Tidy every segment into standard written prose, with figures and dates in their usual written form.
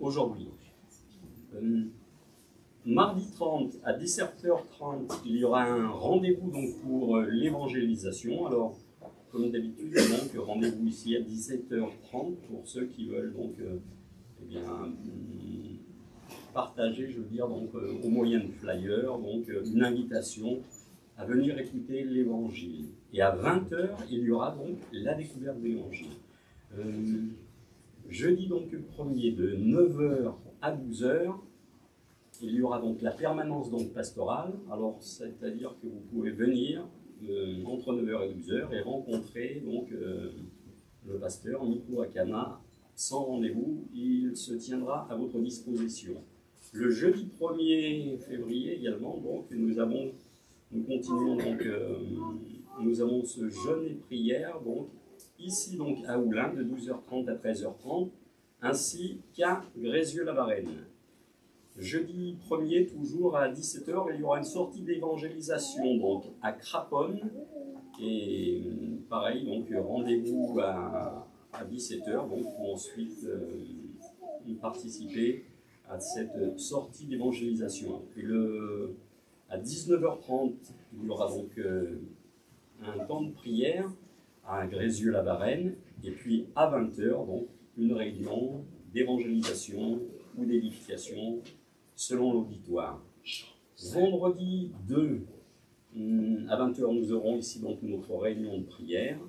aujourd'hui. Mardi 30 à 17h30, il y aura un rendez-vous donc pour l'évangélisation. Alors, comme d'habitude, donc rendez-vous ici à 17h30 pour ceux qui veulent donc eh bien, partager, je veux dire, donc au moyen de flyers, donc une invitation à venir écouter l'évangile. Et à 20h, il y aura donc la découverte de l'évangile. Jeudi donc premier de 9h à 12h, il y aura donc la permanence donc pastorale. Alors c'est-à-dire que vous pouvez venir entre 9h et 12h et rencontrer donc le pasteur Nico Akana sans rendez-vous. Il se tiendra à votre disposition. Le jeudi 1er février également, donc nous continuons donc nous avons ce jeûne et prière donc ici donc à Oulin de 12h30 à 13h30 ainsi qu'à Grézieux-la-Varenne. Jeudi 1er, toujours à 17h, il y aura une sortie d'évangélisation donc à Craponne. Et pareil, donc rendez-vous à 17h donc, pour ensuite participer à cette sortie d'évangélisation. Et à 19h30, il y aura donc un temps de prière à Grézieux-la-Varenne. Et puis à 20h, donc une réunion d'évangélisation ou d'édification selon l'auditoire. Vendredi 2 à 20h, nous aurons ici donc notre réunion de prière.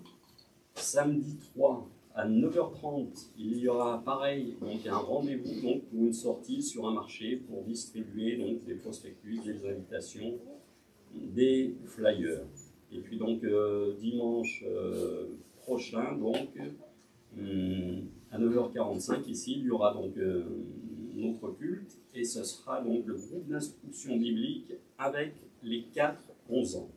Samedi 3 à 9h30, il y aura pareil donc un rendez-vous donc pour une sortie sur un marché pour distribuer donc des prospectus, des invitations, des flyers. Et puis donc dimanche prochain donc à 9h45 ici, il y aura donc notre culte et ce sera donc le groupe d'instruction biblique avec les 4-11 ans.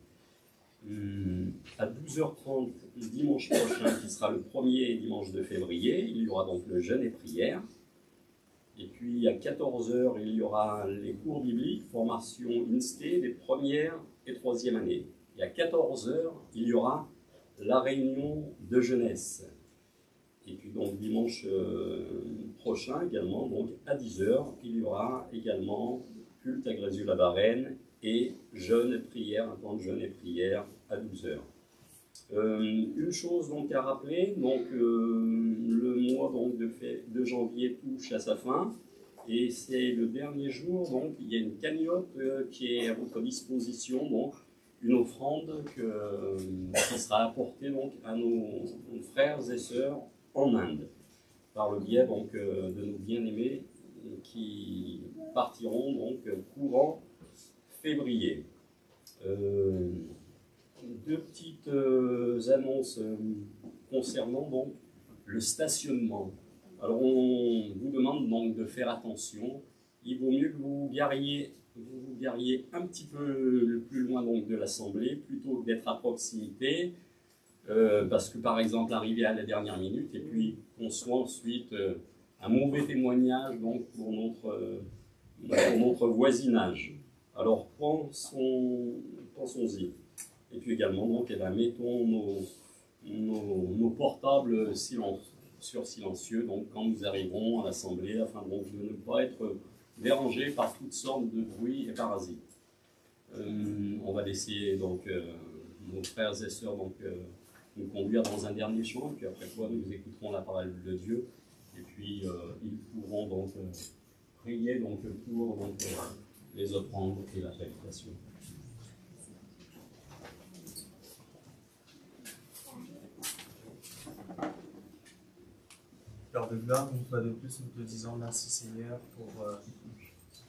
À 12h30 dimanche prochain, qui sera le premier dimanche de février, il y aura donc le jeûne et prière. Et puis à 14h, il y aura les cours bibliques, formation INSTE des premières et troisième années. Et à 14h, il y aura la réunion de jeunesse. Et puis donc dimanche prochain également, donc à 10h, il y aura également culte à Grézieux-la-Varenne et jeûne et prière, un temps de jeûne et prière à 12h. Une chose donc à rappeler, donc le mois donc de janvier touche à sa fin et c'est le dernier jour, donc il y a une cagnotte qui est à votre disposition, donc une offrande qui sera apportée donc à nos frères et sœurs en Inde, par le biais donc de nos bien-aimés qui partiront donc courant février. Deux petites annonces concernant donc le stationnement. Alors on vous demande donc de faire attention. Il vaut mieux que vous vous gariez un petit peu plus loin donc de l'assemblée plutôt que d'être à proximité. Parce que par exemple arriver à la dernière minute et puis qu'on soit ensuite un mauvais témoignage donc pour notre voisinage. Alors pensons-y. Et puis également donc mettons nos portables sur silencieux donc quand nous arriverons à l'assemblée afin donc de ne pas être dérangés par toutes sortes de bruits et parasites. On va laisser donc nos frères et sœurs donc nous conduire dans un dernier chant, puis après quoi nous écouterons la parole de Dieu, et puis ils pourront donc prier donc, pour donc, les offrandes et la prédication. Père de gloire, une fois de plus, nous te disons merci Seigneur pour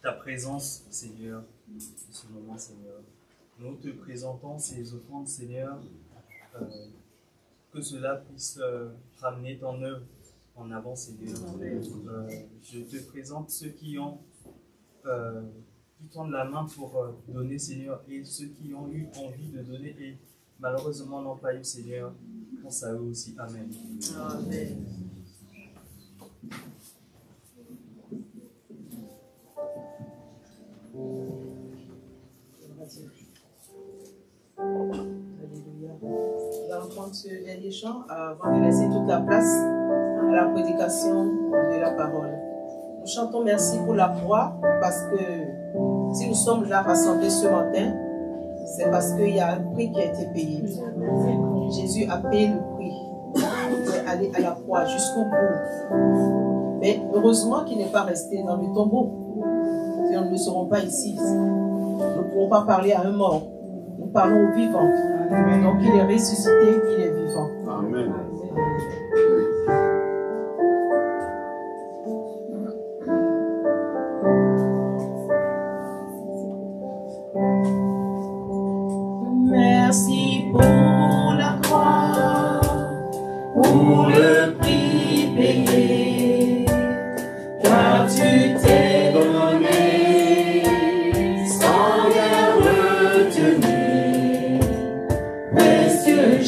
ta présence, Seigneur, en ce moment, Seigneur. Nous te présentons ces offrandes, Seigneur, que cela puisse ramener ton œuvre en avant, Seigneur. Je te présente ceux qui tendent la main pour donner, Seigneur, et ceux qui ont eu envie de donner et malheureusement n'ont pas eu, Seigneur. Pense à eux aussi. Amen. Amen. Alléluia. On va reprendre ce dernier chant avant de laisser toute la place à la prédication de la parole. Nous chantons merci pour la croix parce que si nous sommes là rassemblés ce matin, c'est parce qu'il y a un prix qui a été payé. Jésus a payé le prix pour aller à la croix jusqu'au bout. Mais heureusement qu'il n'est pas resté dans le tombeau. Sinon, nous ne serons pas ici. Nous ne pourrons pas parler à un mort. Nous parlons aux vivants. Donc il est ressuscité, il est vivant. Amen. Merci pour la croix, pour le prix payé, car tu t'es donné sans rien retenir. Précieux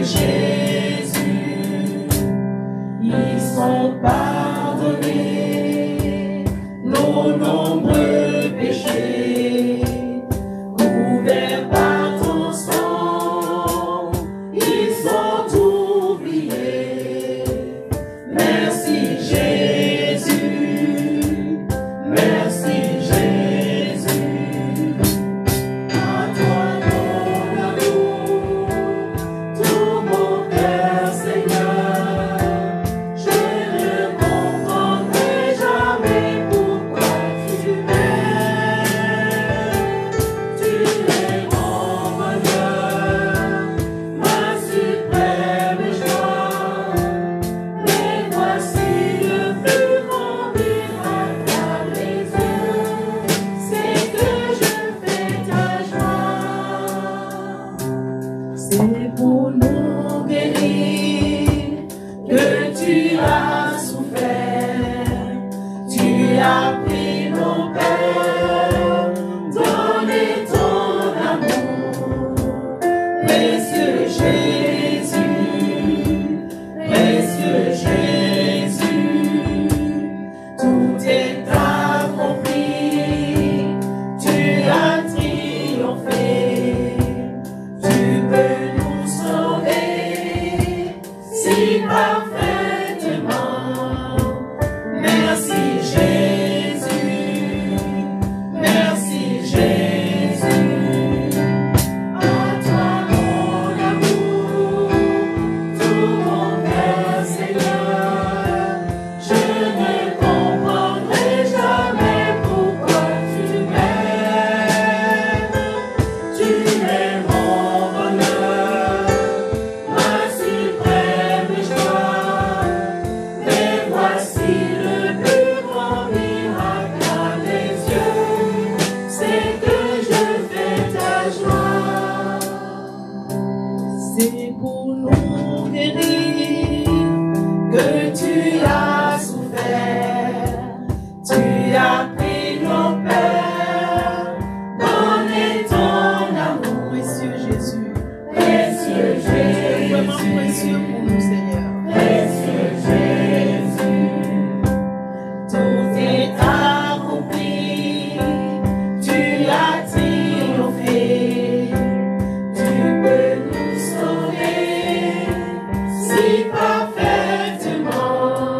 Jésus, ils sont pardonnés nos nombreux péchés, couverts par ton sang, ils sont oubliés. Merci Jésus, merci Jésus. À toi mon amour, tout mon cœur Seigneur, je ne comprendrai jamais pourquoi tu m'aimes. Tu es mon bonheur, ma suprême joie. Mais voici le plus grand miracle à mes yeux, c'est que je fais ta joie. C'est pour nous guérir que tu as souffert. Tu as pris nos peurs, donné ton amour. Précieux Jésus, tout est accompli. Tu as triomphé. Tu peux nous sauver si parfaitement. Merci Jésus, merci Jésus. À toi mon amour, tout mon cœur Seigneur, je ne comprendrai jamais pourquoi tu m'aimes. Tu es mon bonheur, ma suprême joie. Mais voici le plus grand miracle à mes yeux, c'est que je fais ta joie. C'est pour nous guérir que tu as souffert. Tu as pris nos peurs, donné ton amour. Précieux Jésus, vraiment précieux pour nous Seigneur. Précieux Jésus, tout est accompli. Tu as triomphé. Tu peux nous sauver si parfaitement.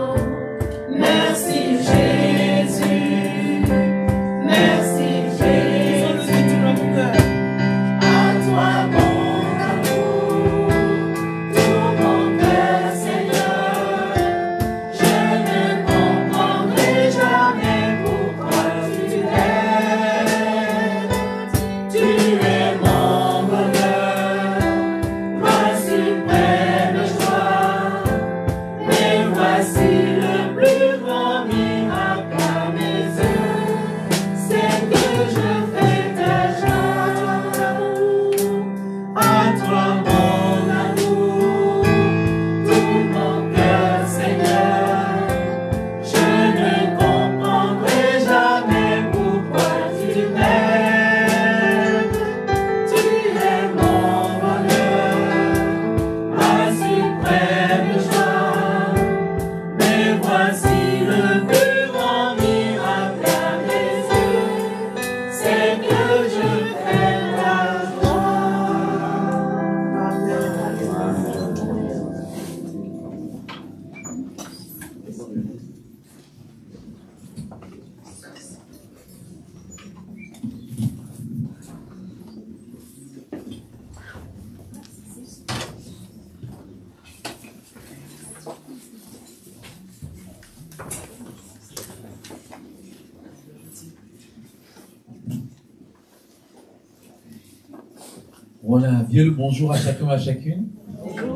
Voilà, bien le bonjour à chacun, à chacune.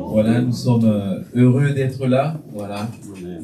Voilà, nous sommes heureux d'être là, voilà,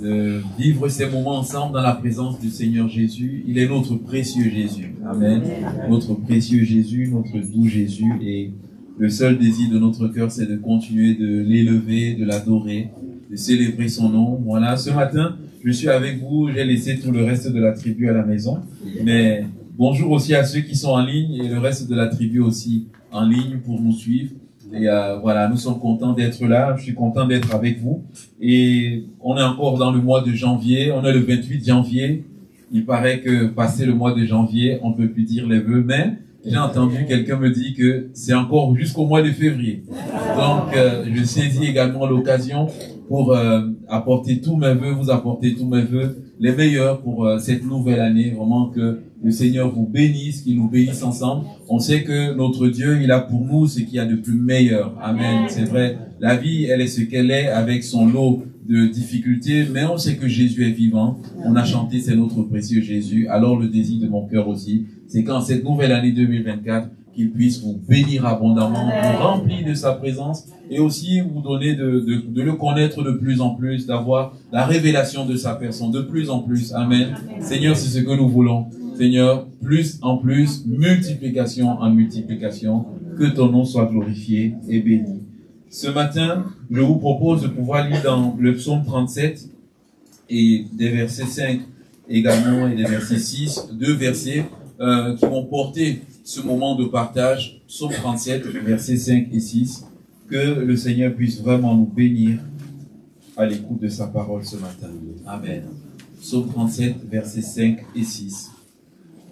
de vivre ces moments ensemble dans la présence du Seigneur Jésus. Il est notre précieux Jésus. Amen. Notre précieux Jésus, notre doux Jésus. Et le seul désir de notre cœur, c'est de continuer de l'élever, de l'adorer, de célébrer son nom. Voilà, ce matin, je suis avec vous. J'ai laissé tout le reste de la tribu à la maison. Mais bonjour aussi à ceux qui sont en ligne et le reste de la tribu aussi en ligne pour nous suivre. Et voilà, nous sommes contents d'être là. Je suis content d'être avec vous. Et on est encore dans le mois de janvier. On est le 28 janvier. Il paraît que passé le mois de janvier, on ne peut plus dire les vœux. Mais j'ai entendu quelqu'un me dire que c'est encore jusqu'au mois de février. Donc, je saisis également l'occasion pour apporter tous mes vœux, vous apporter tous mes vœux, les meilleurs pour cette nouvelle année. Vraiment que le Seigneur vous bénisse, qu'il nous bénisse ensemble. On sait que notre Dieu, il a pour nous ce qu'il y a de plus meilleur. Amen. C'est vrai. La vie, elle est ce qu'elle est avec son lot de difficultés, mais on sait que Jésus est vivant. On a chanté, c'est notre précieux Jésus. Alors le désir de mon cœur aussi, c'est qu'en cette nouvelle année 2024, qu'il puisse vous bénir abondamment, vous remplir de sa présence et aussi vous donner de le connaître de plus en plus, d'avoir la révélation de sa personne de plus en plus. Amen. Seigneur, c'est ce que nous voulons. Seigneur, plus en plus, multiplication en multiplication, que ton nom soit glorifié et béni. Ce matin, je vous propose de pouvoir lire dans le psaume 37 et des versets 5 également et des versets 6, deux versets qui vont porter ce moment de partage, psaume 37, versets 5 et 6, que le Seigneur puisse vraiment nous bénir à l'écoute de sa parole ce matin. Amen. Psaume 37, versets 5 et 6.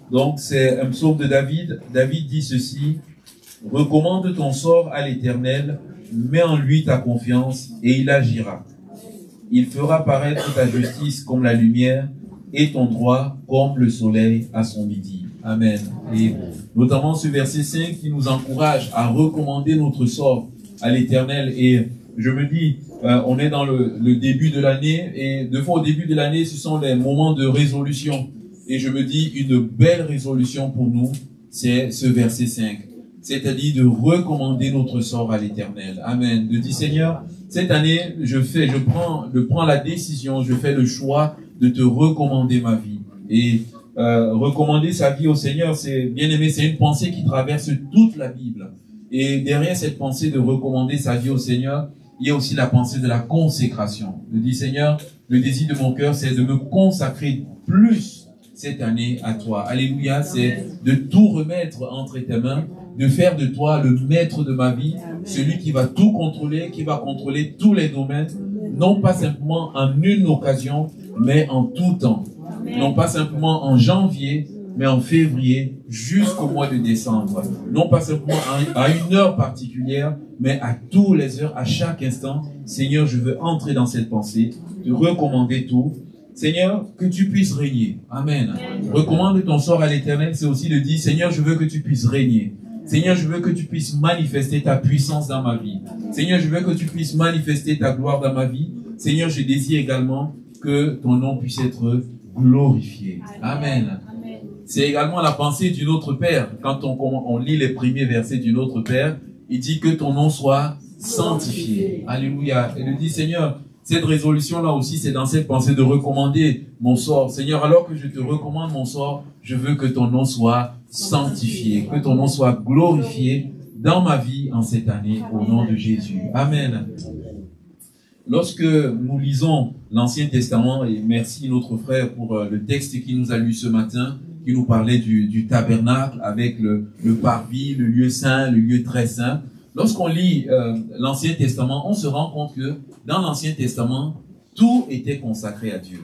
Donc, c'est un psaume de David. David dit ceci: « Recommande ton sort à l'Éternel, mets en lui ta confiance, et il agira. Il fera paraître ta justice comme la lumière, et ton droit comme le soleil à son midi. » Amen. Et notamment ce verset 5 qui nous encourage à recommander notre sort à l'Éternel. Et je me dis, on est dans le début de l'année, et deux fois au début de l'année, ce sont les moments de résolution. Et je me dis, une belle résolution pour nous, c'est ce verset 5. C'est-à-dire de recommander notre sort à l'Éternel. Amen. De dire, Seigneur, cette année, je prends la décision, je fais le choix de te recommander ma vie. Et recommander sa vie au Seigneur, c'est, bien aimé, c'est une pensée qui traverse toute la Bible. Et derrière cette pensée de recommander sa vie au Seigneur, il y a aussi la pensée de la consécration. De dire, Seigneur, le désir de mon cœur, c'est de me consacrer plus cette année à toi. Alléluia, c'est de tout remettre entre tes mains, de faire de toi le maître de ma vie, celui qui va tout contrôler, qui va contrôler tous les domaines, non pas simplement en une occasion, mais en tout temps. Non pas simplement en janvier, mais en février, jusqu'au mois de décembre. Non pas simplement à une heure particulière, mais à toutes les heures, à chaque instant. Seigneur, je veux entrer dans cette pensée, te recommander tout. Seigneur, que tu puisses régner. Amen. Recommande ton sort à l'Éternel, c'est aussi de dire, Seigneur, je veux que tu puisses régner. Seigneur, je veux que tu puisses manifester ta puissance dans ma vie. Seigneur, je veux que tu puisses manifester ta gloire dans ma vie. Seigneur, je désire également que ton nom puisse être glorifié. Amen. C'est également la pensée du Notre Père. Quand on lit les premiers versets du Notre Père, il dit que ton nom soit sanctifié. Alléluia. Et il dit, Seigneur, cette résolution-là aussi, c'est dans cette pensée de recommander mon sort. Seigneur, alors que je te recommande mon sort, je veux que ton nom soit sanctifié, que ton nom soit glorifié dans ma vie en cette année, au nom de Jésus. Amen. Lorsque nous lisons l'Ancien Testament, et merci notre frère pour le texte qu'il nous a lu ce matin, qui nous parlait du tabernacle avec le parvis, le lieu saint, le lieu très saint. Lorsqu'on lit l'Ancien Testament, on se rend compte que dans l'Ancien Testament, tout était consacré à Dieu.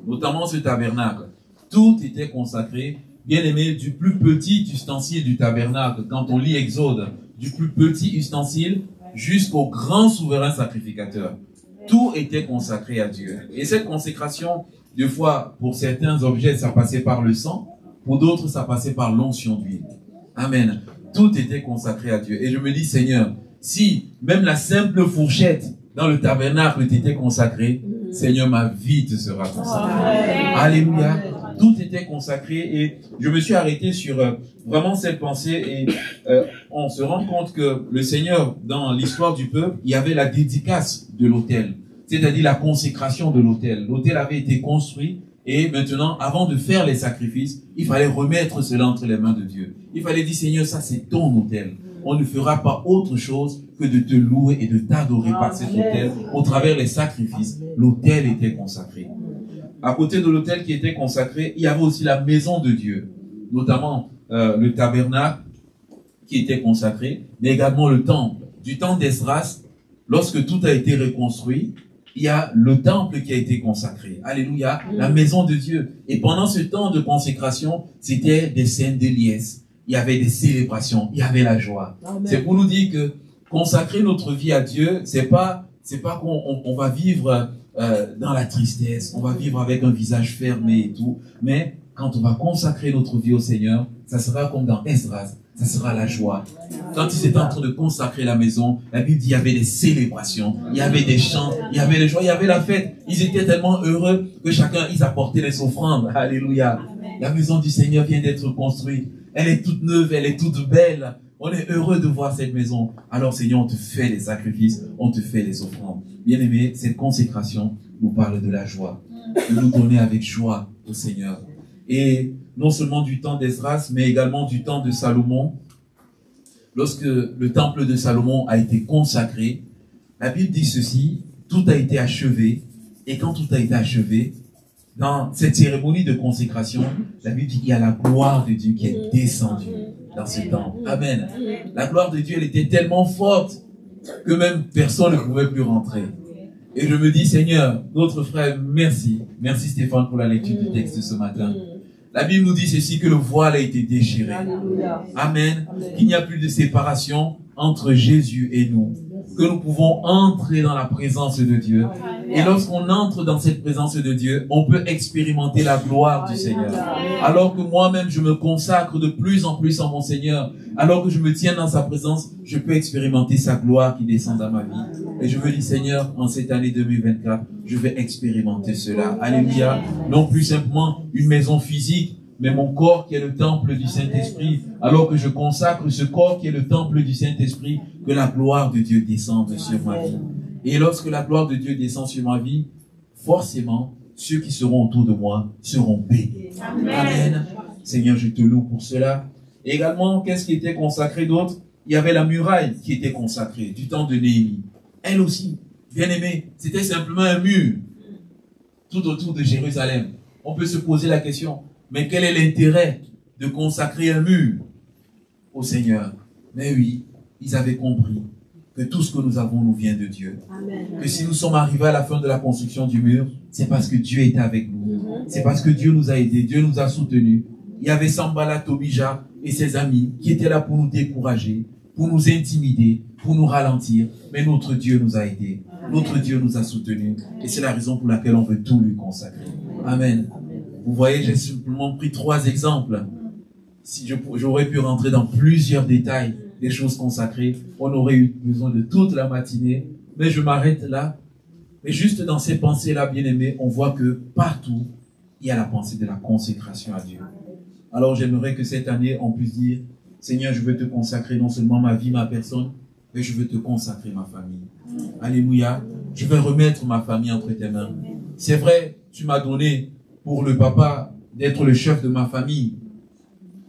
Notamment ce tabernacle. Tout était consacré, bien aimé, du plus petit ustensile du tabernacle. Quand on lit Exode, du plus petit ustensile jusqu'au grand souverain sacrificateur. Tout était consacré à Dieu. Et cette consécration, des fois, pour certains objets, ça passait par le sang. Pour d'autres, ça passait par l'onction d'huile. Amen. Tout était consacré à Dieu. Et je me dis, Seigneur, si même la simple fourchette dans le tabernacle t'était consacrée, Seigneur, ma vie te sera consacrée. Alléluia. Tout était consacré et je me suis arrêté sur vraiment cette pensée et on se rend compte que le Seigneur, dans l'histoire du peuple, il y avait la dédicace de l'autel, c'est-à-dire la consécration de l'autel. L'autel avait été construit et maintenant, avant de faire les sacrifices, il fallait remettre cela entre les mains de Dieu. Il fallait dire, Seigneur, ça c'est ton autel. On ne fera pas autre chose que de te louer et de t'adorer par cet autel. Au travers des sacrifices, l'autel était consacré. À côté de l'autel qui était consacré, il y avait aussi la maison de Dieu, notamment le tabernacle qui était consacré, mais également le temple. Du temps d'Esdras, lorsque tout a été reconstruit, il y a le temple qui a été consacré. Alléluia, la maison de Dieu. Et pendant ce temps de consécration, c'était des scènes de liesse. Il y avait des célébrations, il y avait la joie. C'est pour nous dire que consacrer notre vie à Dieu, c'est pas qu'on va vivre dans la tristesse, on va vivre avec un visage fermé et tout, mais quand on va consacrer notre vie au Seigneur, ça sera comme dans Esdras, ça sera la joie. Quand ils étaient en train de consacrer la maison, la Bible dit qu'il y avait des célébrations, il y avait des chants, il y avait les joies, il y avait la fête. Ils étaient tellement heureux que chacun, ils apportaient les offrandes. Alléluia. La maison du Seigneur vient d'être construite. Elle est toute neuve, elle est toute belle. On est heureux de voir cette maison. Alors Seigneur, on te fait les sacrifices, on te fait les offrandes. Bien-aimés, cette consécration nous parle de la joie. De nous donner avec joie au Seigneur. Et non seulement du temps d'Esdras, mais également du temps de Salomon. Lorsque le temple de Salomon a été consacré, la Bible dit ceci, tout a été achevé. Et quand tout a été achevé, dans cette cérémonie de consécration, la Bible dit qu'il y a la gloire de Dieu qui est descendue dans ce temple. Amen. La gloire de Dieu, elle était tellement forte que même personne ne pouvait plus rentrer. Et je me dis, Seigneur, notre frère, merci. Merci Stéphane pour la lecture du texte de ce matin. La Bible nous dit ceci, que le voile a été déchiré. Amen. Qu'il n'y a plus de séparation entre Jésus et nous. Que nous pouvons entrer dans la présence de Dieu. Et lorsqu'on entre dans cette présence de Dieu, on peut expérimenter la gloire du Seigneur. Alors que moi-même, je me consacre de plus en plus en mon Seigneur, alors que je me tiens dans sa présence, je peux expérimenter sa gloire qui descend dans ma vie. Et je me dis, Seigneur, en cette année 2024, je vais expérimenter cela. Alléluia. Non plus simplement une maison physique, mais mon corps qui est le temple du Saint-Esprit. Alors que je consacre ce corps qui est le temple du Saint-Esprit, que la gloire de Dieu descende sur ma vie. Et lorsque la gloire de Dieu descend sur ma vie, forcément, ceux qui seront autour de moi seront bénis. Amen. Seigneur, je te loue pour cela. Et également, qu'est-ce qui était consacré d'autre? Il y avait la muraille qui était consacrée, du temps de Néhémie. Elle aussi, bien aimée, c'était simplement un mur tout autour de Jérusalem. On peut se poser la question, mais quel est l'intérêt de consacrer un mur au Seigneur? Mais oui, ils avaient compris que tout ce que nous avons nous vient de Dieu. Amen. Que si nous sommes arrivés à la fin de la construction du mur, c'est parce que Dieu était avec nous. C'est parce que Dieu nous a aidés, Dieu nous a soutenus. Il y avait Sanballat, Tobija et ses amis qui étaient là pour nous décourager, pour nous intimider, pour nous ralentir. Mais notre Dieu nous a aidés. Notre Dieu nous a soutenus. Et c'est la raison pour laquelle on veut tout lui consacrer. Amen. Vous voyez, j'ai simplement pris 3 exemples. Si j'aurais pu rentrer dans plusieurs détails des choses consacrées, on aurait eu besoin de toute la matinée. Mais je m'arrête là. Mais juste dans ces pensées-là, bien-aimés, on voit que partout, il y a la pensée de la consécration à Dieu. Alors j'aimerais que cette année, on puisse dire, Seigneur, je veux te consacrer non seulement ma vie, ma personne, mais je veux te consacrer ma famille. Alléluia. Je vais remettre ma famille entre tes mains. C'est vrai, tu m'as donné pour le papa d'être le chef de ma famille.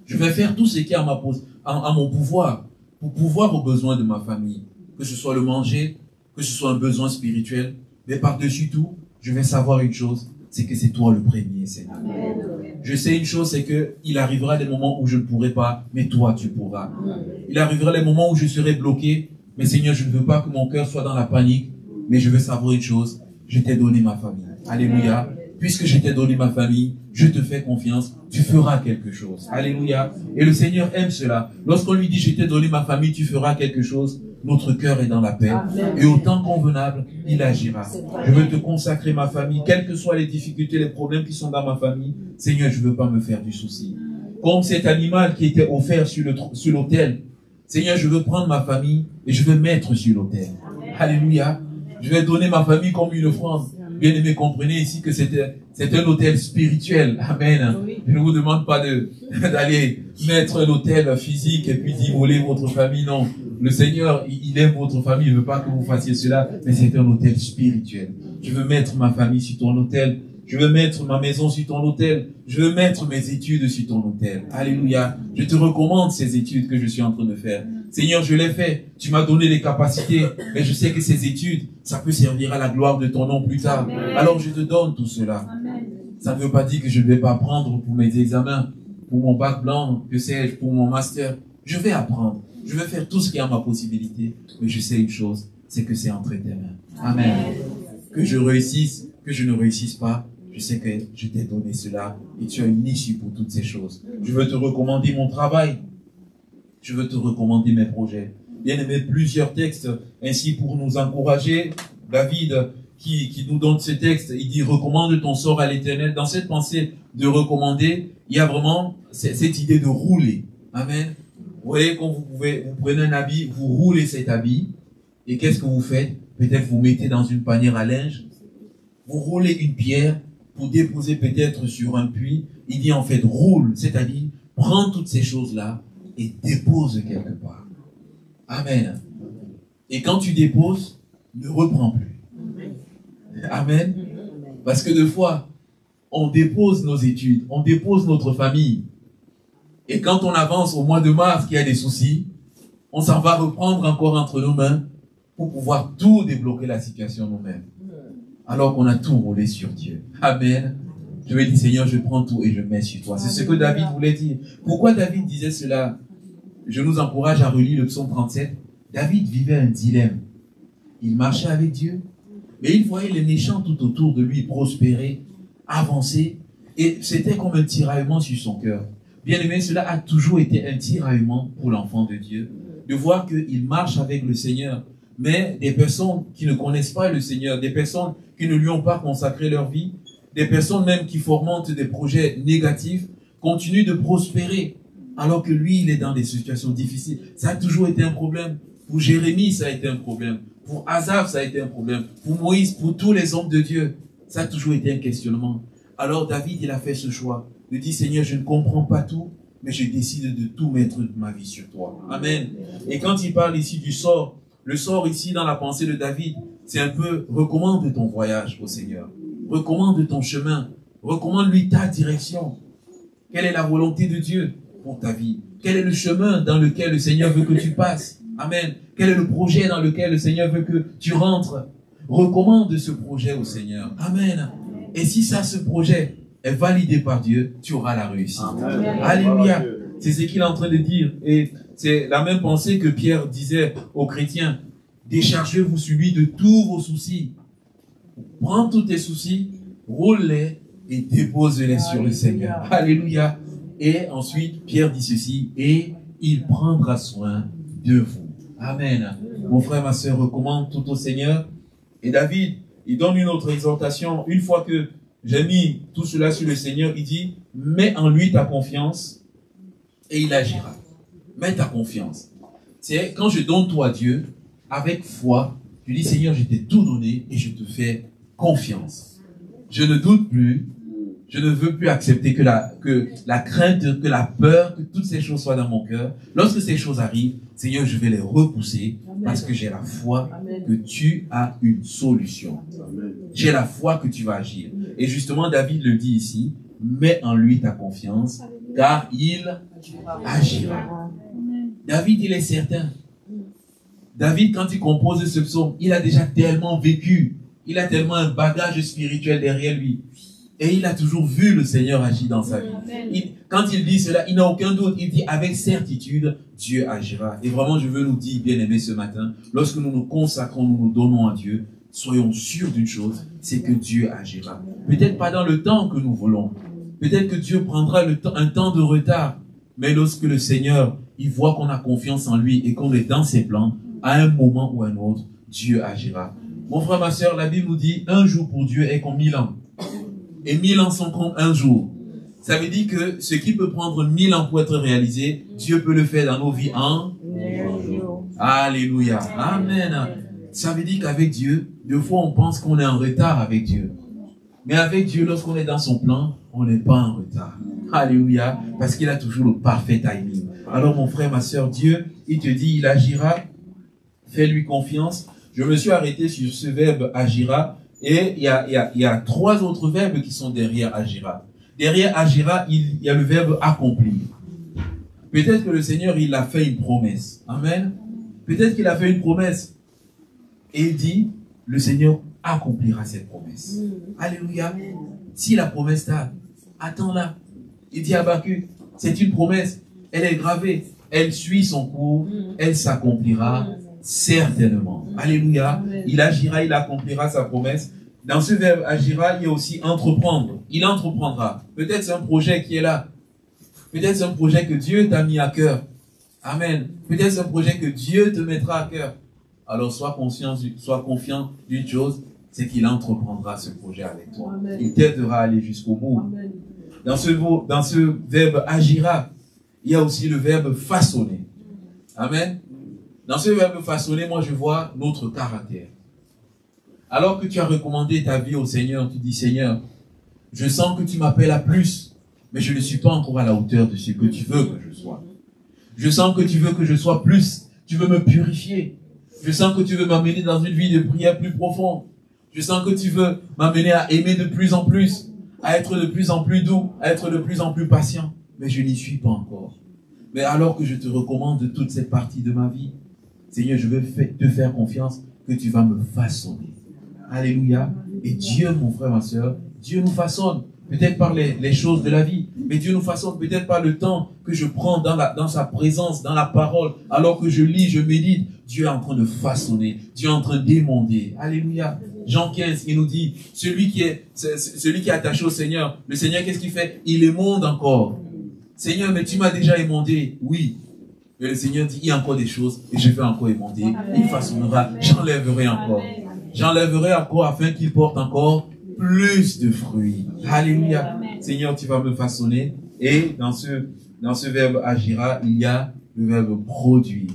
Je vais faire tout ce qui est à mon pouvoir pour pouvoir aux besoins de ma famille. Que ce soit le manger, que ce soit un besoin spirituel. Mais par-dessus tout, je vais savoir une chose, c'est que c'est toi le premier, Seigneur. Je sais une chose, c'est que il arrivera des moments où je ne pourrai pas, mais toi tu pourras. Il arrivera des moments où je serai bloqué, mais Seigneur, je ne veux pas que mon cœur soit dans la panique, mais je veux savoir une chose, je t'ai donné ma famille. Alléluia. Puisque je t'ai donné ma famille, je te fais confiance, tu feras quelque chose. Alléluia. Et le Seigneur aime cela. Lorsqu'on lui dit, je t'ai donné ma famille, tu feras quelque chose, notre cœur est dans la paix. Et au temps convenable, il agira. Je veux te consacrer ma famille, quelles que soient les difficultés, les problèmes qui sont dans ma famille. Seigneur, je ne veux pas me faire du souci. Comme cet animal qui était offert sur l'autel. Seigneur, je veux prendre ma famille et je veux mettre sur l'autel. Alléluia. Je vais donner ma famille comme une offrande. Bien aimé, comprenez ici que c'est un hôtel spirituel. Amen. Je ne vous demande pas d'aller mettre un hôtel physique et puis d'immoler votre famille. Non. Le Seigneur, il aime votre famille. Il ne veut pas que vous fassiez cela, mais c'est un hôtel spirituel. Je veux mettre ma famille sur ton hôtel. Je veux mettre ma maison sur ton hôtel. Je veux mettre mes études sur ton hôtel. Alléluia. Je te recommande ces études que je suis en train de faire. Seigneur, je l'ai fait. Tu m'as donné les capacités. Mais je sais que ces études, ça peut servir à la gloire de ton nom plus tard. Alors je te donne tout cela. Ça ne veut pas dire que je ne vais pas apprendre pour mes examens, pour mon bac blanc, que sais-je, pour mon master. Je vais apprendre. Je vais faire tout ce qui est à ma possibilité. Mais je sais une chose, c'est que c'est entre tes mains. Amen. Que je réussisse, que je ne réussisse pas, je sais que je t'ai donné cela et tu as une issue pour toutes ces choses. Je veux te recommander mon travail. Je veux te recommander mes projets. Bien aimé, plusieurs textes ainsi pour nous encourager. David qui nous donne ce texte, il dit recommande ton sort à l'Éternel. Dans cette pensée de recommander, il y a vraiment cette idée de rouler. Amen. Vous voyez, quand vous prenez un habit, vous roulez cet habit et qu'est-ce que vous faites? Peut-être vous mettez dans une panière à linge, vous roulez une pierre pour déposer peut-être sur un puits. Il dit en fait roule, c'est-à-dire prends toutes ces choses-là et dépose quelque part. Amen. Et quand tu déposes, ne reprends plus. Amen. Parce que des fois, on dépose nos études, on dépose notre famille. Et quand on avance au mois de mars, qu'il y a des soucis, on s'en va reprendre encore entre nos mains pour pouvoir tout débloquer la situation nous-mêmes. Alors qu'on a tout roulé sur Dieu. Amen. Je vais dire, Seigneur, je prends tout et je mets sur toi. C'est ce que David voulait dire. Pourquoi David disait cela? Je nous encourage à relire le psaume 37. David vivait un dilemme. Il marchait avec Dieu, mais il voyait les méchants tout autour de lui prospérer, avancer, et c'était comme un tiraillement sur son cœur. Bien aimé, cela a toujours été un tiraillement pour l'enfant de Dieu, de voir qu'il marche avec le Seigneur, mais des personnes qui ne connaissent pas le Seigneur, des personnes qui ne lui ont pas consacré leur vie, des personnes même qui fomentent des projets négatifs, continuent de prospérer, alors que lui, il est dans des situations difficiles. Ça a toujours été un problème. Pour Jérémie, ça a été un problème. Pour Asaph, ça a été un problème. Pour Moïse, pour tous les hommes de Dieu, ça a toujours été un questionnement. Alors David, il a fait ce choix. Il dit, Seigneur, je ne comprends pas tout, mais je décide de tout mettre de ma vie sur toi. Amen. Et quand il parle ici du sort, le sort ici dans la pensée de David, c'est un peu, recommande ton voyage au Seigneur. Recommande ton chemin. Recommande-lui ta direction. Quelle est la volonté de Dieu pour ta vie? Quel est le chemin dans lequel le Seigneur veut que tu passes? Amen. Quel est le projet dans lequel le Seigneur veut que tu rentres? Recommande ce projet au Seigneur. Amen. Et si ça, ce projet est validé par Dieu, tu auras la réussite. Amen. Alléluia. C'est ce qu'il est en train de dire. Et c'est la même pensée que Pierre disait aux chrétiens. Déchargez-vous sur lui de tous vos soucis. Prends tous tes soucis, roule-les et dépose-les sur le Seigneur. Alléluia. Et ensuite, Pierre dit ceci, et il prendra soin de vous. Amen. Mon frère, ma soeur, recommande tout au Seigneur. Et David, il donne une autre exhortation. Une fois que j'ai mis tout cela sur le Seigneur, il dit, mets en lui ta confiance et il agira. Mets ta confiance. C'est quand je donne tout à Dieu, avec foi, je dis, Seigneur, je t'ai tout donné et je te fais confiance. Je ne doute plus. Je ne veux plus accepter que la crainte, que la peur, que toutes ces choses soient dans mon cœur. Lorsque ces choses arrivent, Seigneur, je vais les repousser parce que j'ai la foi que tu as une solution. J'ai la foi que tu vas agir. Et justement, David le dit ici, mets en lui ta confiance, car il agira. David, il est certain. David, quand il compose ce psaume, il a déjà tellement vécu. Il a tellement un bagage spirituel derrière lui. Et il a toujours vu le Seigneur agir dans sa vie. Quand il dit cela, il n'a aucun doute. Il dit avec certitude, Dieu agira. Et vraiment, je veux nous dire, bien-aimés, ce matin, lorsque nous nous consacrons, nous nous donnons à Dieu, soyons sûrs d'une chose, c'est que Dieu agira. Peut-être pas dans le temps que nous voulons. Peut-être que Dieu prendra un temps de retard. Mais lorsque le Seigneur, il voit qu'on a confiance en lui et qu'on est dans ses plans, à un moment ou à un autre, Dieu agira. Mon frère, ma soeur, la Bible nous dit, un jour pour Dieu est comme 1000 ans. Et 1000 ans sont comme un jour. Ça veut dire que ce qui peut prendre 1000 ans pour être réalisé, Dieu peut le faire dans nos vies en... Alléluia. Amen. Ça veut dire qu'avec Dieu, des fois on pense qu'on est en retard avec Dieu. Mais avec Dieu, lorsqu'on est dans son plan, on n'est pas en retard. Alléluia. Parce qu'il a toujours le parfait timing. Alors mon frère, ma soeur, Dieu, il te dit, il agira. Fais-lui confiance. Je me suis arrêté sur ce verbe agira. Et il y a 3 autres verbes qui sont derrière agira. Derrière agira, il y a le verbe accomplir. Peut-être que le Seigneur, il a fait une promesse. Amen. Peut-être qu'il a fait une promesse. Et il dit, le Seigneur accomplira cette promesse. Alléluia. Si la promesse t'a, attends-la. Il dit à Habakkuk, c'est une promesse. Elle est gravée. Elle suit son cours. Elle s'accomplira certainement. Alléluia. Il agira, il accomplira sa promesse. Dans ce verbe agira, il y a aussi entreprendre. Il entreprendra. Peut-être c'est un projet qui est là. Peut-être c'est un projet que Dieu t'a mis à cœur. Amen. Peut-être c'est un projet que Dieu te mettra à cœur. Alors sois confiant d'une chose, c'est qu'il entreprendra ce projet avec toi. Amen. Il t'aidera à aller jusqu'au bout. Amen. Dans ce verbe agira, il y a aussi le verbe façonner. Amen. Dans ce verbe façonner, moi je vois notre caractère. Alors que tu as recommandé ta vie au Seigneur, tu dis, Seigneur, je sens que tu m'appelles à plus, mais je ne suis pas encore à la hauteur de ce que tu veux que je sois. Je sens que tu veux que je sois plus, tu veux me purifier. Je sens que tu veux m'amener dans une vie de prière plus profonde. Je sens que tu veux m'amener à aimer de plus en plus, à être de plus en plus doux, à être de plus en plus patient. Mais je n'y suis pas encore. Mais alors que je te recommande toute cette partie de ma vie, Seigneur, je veux te faire confiance que tu vas me façonner. Alléluia. Et Dieu, mon frère, ma soeur, Dieu nous façonne. Peut-être par les choses de la vie, mais Dieu nous façonne peut-être par le temps que je prends dans sa présence, dans la parole, alors que je lis, je médite. Dieu est en train de façonner, Dieu est en train d'émonder. Alléluia. Jean 15, il nous dit, celui qui est attaché au Seigneur, le Seigneur, qu'est-ce qu'il fait? Il émonde encore. Seigneur, mais tu m'as déjà émondé. Oui. Mais le Seigneur dit, il y a encore des choses, et je vais encore émonder. Il façonnera, j'enlèverai encore. J'enlèverai encore afin qu'il porte encore plus de fruits. Alléluia. Seigneur, tu vas me façonner. Et dans ce verbe agira, il y a le verbe produire.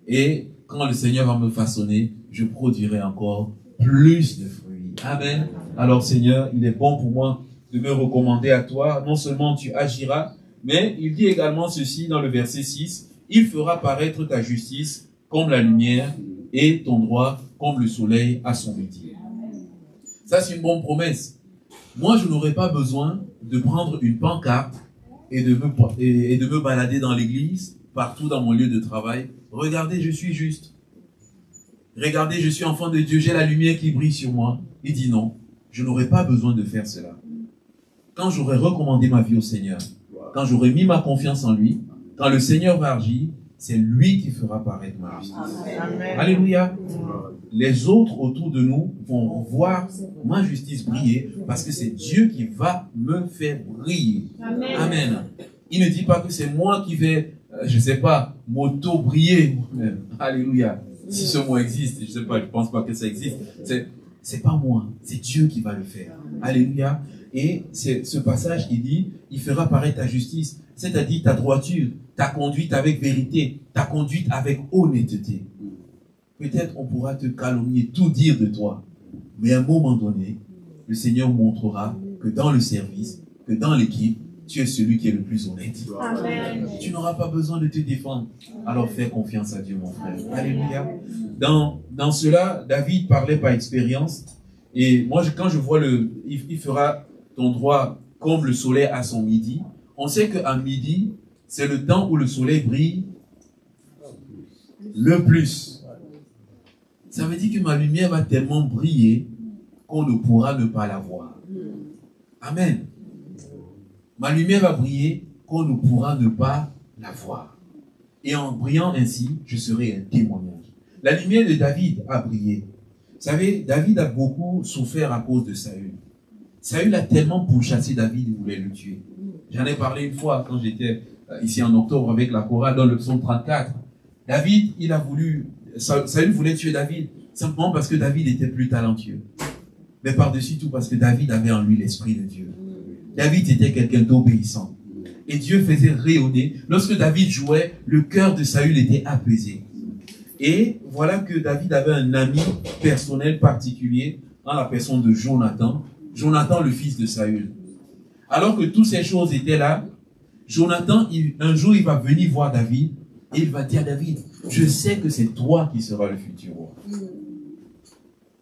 Et quand le Seigneur va me façonner, je produirai encore plus de fruits. Amen. Alors Seigneur, il est bon pour moi de me recommander à toi. Non seulement tu agiras, mais il dit également ceci dans le verset 6. Il fera paraître ta justice comme la lumière et ton droit comme le soleil à son midi. Ça, c'est une bonne promesse. Moi, je n'aurais pas besoin de prendre une pancarte et de me balader dans l'église, partout dans mon lieu de travail. Regardez, je suis juste. Regardez, je suis enfant de Dieu, j'ai la lumière qui brille sur moi. Il dit non, je n'aurais pas besoin de faire cela. Quand j'aurai recommandé ma vie au Seigneur, quand j'aurai mis ma confiance en lui, quand le Seigneur va agir, c'est lui qui fera paraître ma justice. Amen. Alléluia. Les autres autour de nous vont voir ma justice briller parce que c'est Dieu qui va me faire briller. Amen. Amen. Il ne dit pas que c'est moi qui vais, je ne sais pas, m'auto-briller. Alléluia. Si ce mot existe, je ne sais pas, je ne pense pas que ça existe. C'est pas moi, c'est Dieu qui va le faire. Alléluia. Et c'est ce passage qui dit, il fera paraître ta justice, c'est-à-dire ta droiture, ta conduite avec vérité, ta conduite avec honnêteté. Peut-être on pourra te calomnier, tout dire de toi. Mais à un moment donné, le Seigneur montrera que dans le service, que dans l'équipe, tu es celui qui est le plus honnête. Amen. Tu n'auras pas besoin de te défendre. Alors fais confiance à Dieu, mon frère. Alléluia. Dans cela, David parlait par expérience. Et moi, quand je vois il fera ton droit comme le soleil à son midi. On sait qu'à midi, c'est le temps où le soleil brille le plus. Ça veut dire que ma lumière va tellement briller qu'on ne pourra ne pas la voir. Amen. Ma lumière va briller qu'on ne pourra ne pas la voir. Et en brillant ainsi, je serai un témoignage. La lumière de David a brillé. Vous savez, David a beaucoup souffert à cause de Saül. Saül a tellement pourchassé David, il voulait le tuer. J'en ai parlé une fois quand j'étais ici en octobre avec la chorale dans le psaume 34. David, Saül voulait tuer David simplement parce que David était plus talentueux. Mais par-dessus tout parce que David avait en lui l'esprit de Dieu. David était quelqu'un d'obéissant. Et Dieu faisait rayonner. Lorsque David jouait, le cœur de Saül était apaisé. Et voilà que David avait un ami personnel particulier en la personne de Jonathan. Jonathan, le fils de Saül. Alors que toutes ces choses étaient là, Jonathan, un jour, il va venir voir David et il va dire à David, je sais que c'est toi qui seras le futur roi.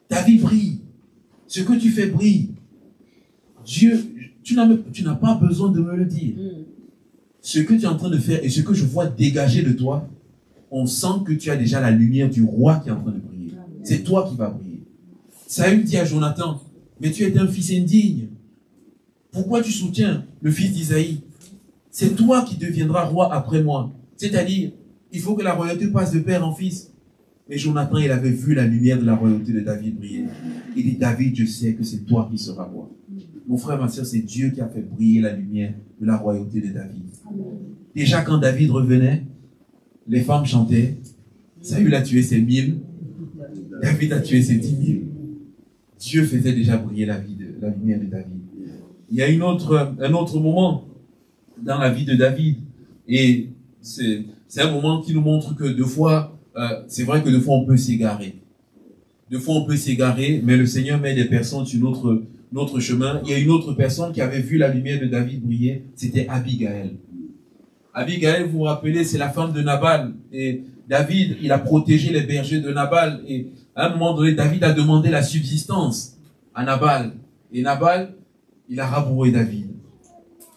David brille. Ce que tu fais brille. Dieu, tu n'as pas besoin de me le dire. Ce que tu es en train de faire et ce que je vois dégager de toi, on sent que tu as déjà la lumière du roi qui est en train de briller. C'est toi qui vas briller. Saül dit à Jonathan, mais tu es un fils indigne. Pourquoi tu soutiens le fils d'Isaïe? C'est toi qui deviendras roi après moi. C'est-à-dire, il faut que la royauté passe de père en fils. Mais Jonathan, il avait vu la lumière de la royauté de David briller. Il dit, David, je sais que c'est toi qui seras roi. Mon frère, ma soeur, c'est Dieu qui a fait briller la lumière de la royauté de David. Déjà, quand David revenait, les femmes chantaient. Saül a tué ses 1000. David a tué ses 10 000. Dieu faisait déjà briller la lumière de David. Il y a un autre moment dans la vie de David. Et c'est un moment qui nous montre que deux fois, c'est vrai que deux fois on peut s'égarer. Deux fois on peut s'égarer, mais le Seigneur met des personnes sur notre chemin. Il y a une autre personne qui avait vu la lumière de David briller, c'était Abigail. Abigail, vous vous rappelez, c'est la femme de Nabal. Et David, il a protégé les bergers de Nabal. Et à un moment donné, David a demandé la subsistance à Nabal. Et Nabal, il a rabouré David.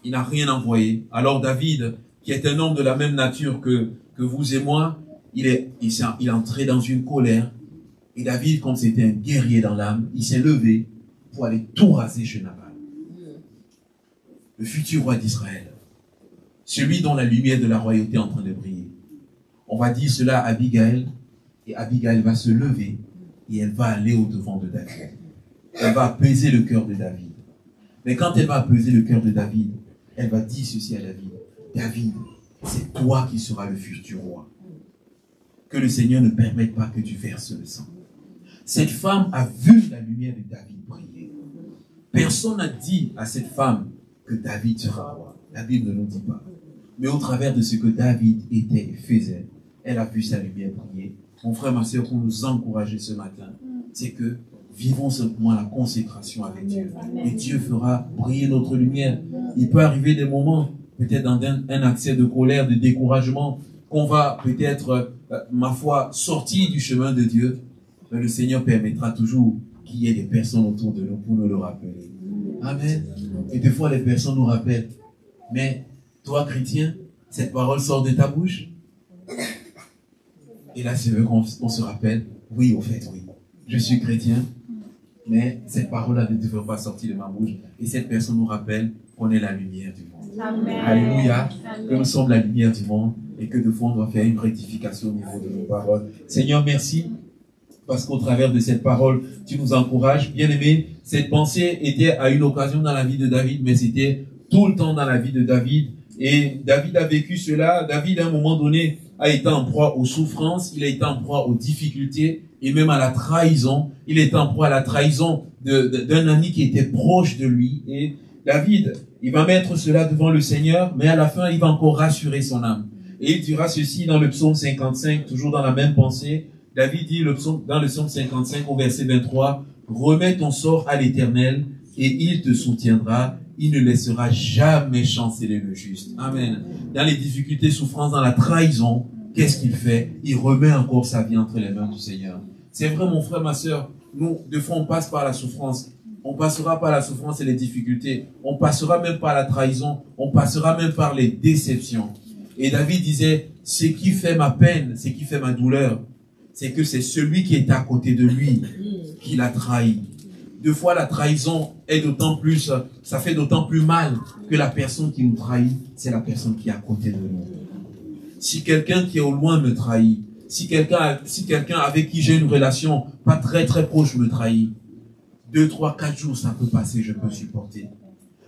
Il n'a rien envoyé. Alors David, qui est un homme de la même nature que vous et moi, il est entré dans une colère. Et David, comme c'était un guerrier dans l'âme, il s'est levé pour aller tout raser chez Nabal. Le futur roi d'Israël. Celui dont la lumière de la royauté est en train de briller. On va dire cela à Abigail, et Abigail va se lever, et elle va aller au-devant de David. Elle va apaiser le cœur de David. Mais quand elle va apaiser le cœur de David, elle va dire ceci à David. David, c'est toi qui seras le futur roi. Que le Seigneur ne permette pas que tu verses le sang. Cette femme a vu la lumière de David briller. Personne n'a dit à cette femme que David sera roi. La Bible ne nous dit pas. Mais au travers de ce que David était et faisait, elle a vu sa lumière briller. Mon frère, ma soeur, pour nous encourager ce matin, c'est que vivons simplement la consécration avec Dieu. Et Dieu fera briller notre lumière. Il peut arriver des moments, peut-être dans un accès de colère, de découragement, qu'on va peut-être, ma foi, sortir du chemin de Dieu. Mais le Seigneur permettra toujours qu'il y ait des personnes autour de nous pour nous le rappeler. Amen. Et des fois, les personnes nous rappellent. Mais toi, chrétien, cette parole sort de ta bouche. Et là, c'est vrai qu'on se rappelle. Oui, au fait, oui. Je suis chrétien. Mais cette parole-là ne devrait pas sortir de ma bouche. Et cette personne nous rappelle qu'on est la lumière du monde. Amen. Alléluia. Que nous sommes la lumière du monde. Et que de fois, on doit faire une rectification au niveau de nos paroles. Seigneur, merci. Parce qu'au travers de cette parole, tu nous encourages. Bien aimé, cette pensée était à une occasion dans la vie de David, mais c'était tout le temps dans la vie de David. Et David a vécu cela. David, à un moment donné, a été en proie aux souffrances. Il a été en proie aux difficultés et même à la trahison. Il était en proie à la trahison d'un ami qui était proche de lui. Et David, il va mettre cela devant le Seigneur, mais à la fin, il va encore rassurer son âme. Et il dira ceci dans le psaume 55, toujours dans la même pensée. David dit dans le psaume 55 au verset 23, « Remets ton sort à l'Éternel et il te soutiendra. Il ne laissera jamais chanceler le juste. » Amen. Dans les difficultés, souffrances, dans la trahison, qu'est-ce qu'il fait? Il remet encore sa vie entre les mains du Seigneur. C'est vrai, mon frère, ma soeur, nous, des fois, on passe par la souffrance. On passera par la souffrance et les difficultés. On passera même par la trahison. On passera même par les déceptions. Et David disait, ce qui fait ma peine, ce qui fait ma douleur, c'est que c'est celui qui est à côté de lui qui l'a trahi. Deux fois, la trahison est d'autant plus, ça fait d'autant plus mal que la personne qui nous trahit, c'est la personne qui est à côté de nous. Si quelqu'un qui est au loin me trahit, si quelqu'un avec qui j'ai une relation pas très très proche me trahit, 2, 3, 4 jours, ça peut passer, je peux supporter.